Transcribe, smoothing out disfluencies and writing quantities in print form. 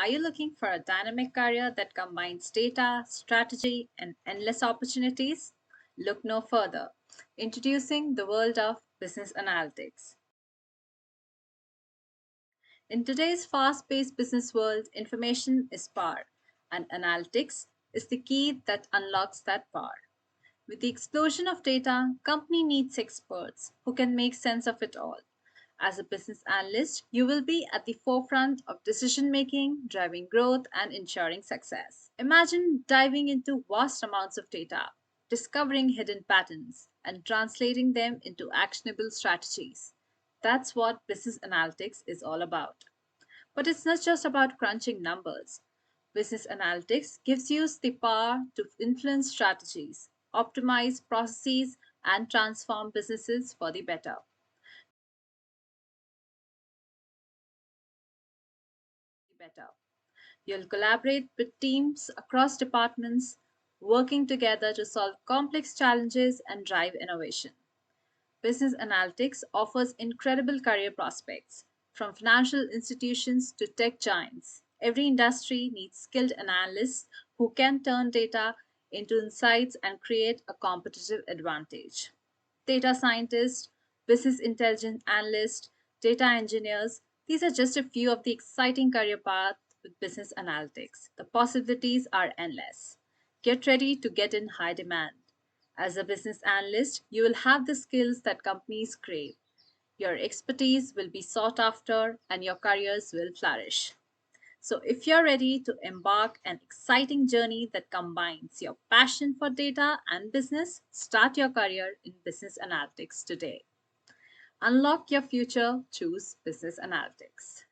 Are you looking for a dynamic career that combines data, strategy, and endless opportunities? Look no further. Introducing the world of business analytics. In today's fast paced business world, information is power, and analytics is the key that unlocks that power. With the explosion of data, company needs experts who can make sense of it all. As a business analyst, you will be at the forefront of decision making, driving growth, and ensuring success. Imagine diving into vast amounts of data, discovering hidden patterns, and translating them into actionable strategies. That's what business analytics is all about. But it's not just about crunching numbers. Business analytics gives you the power to influence strategies, optimize processes, and transform businesses for the better. You'll collaborate with teams across departments, working together to solve complex challenges and drive innovation. Business analytics offers incredible career prospects. From financial institutions to tech giants, every industry needs skilled analysts who can turn data into insights and create a competitive advantage. Data scientists, business intelligence analysts, data engineers, these are just a few of the exciting career paths with business analytics. The possibilities are endless. Get ready to get in high demand. As a business analyst, you will have the skills that companies crave. Your expertise will be sought after and your careers will flourish. So, if you're ready to embark an exciting journey that combines your passion for data and business, start your career in business analytics today. Unlock your future, choose business analytics.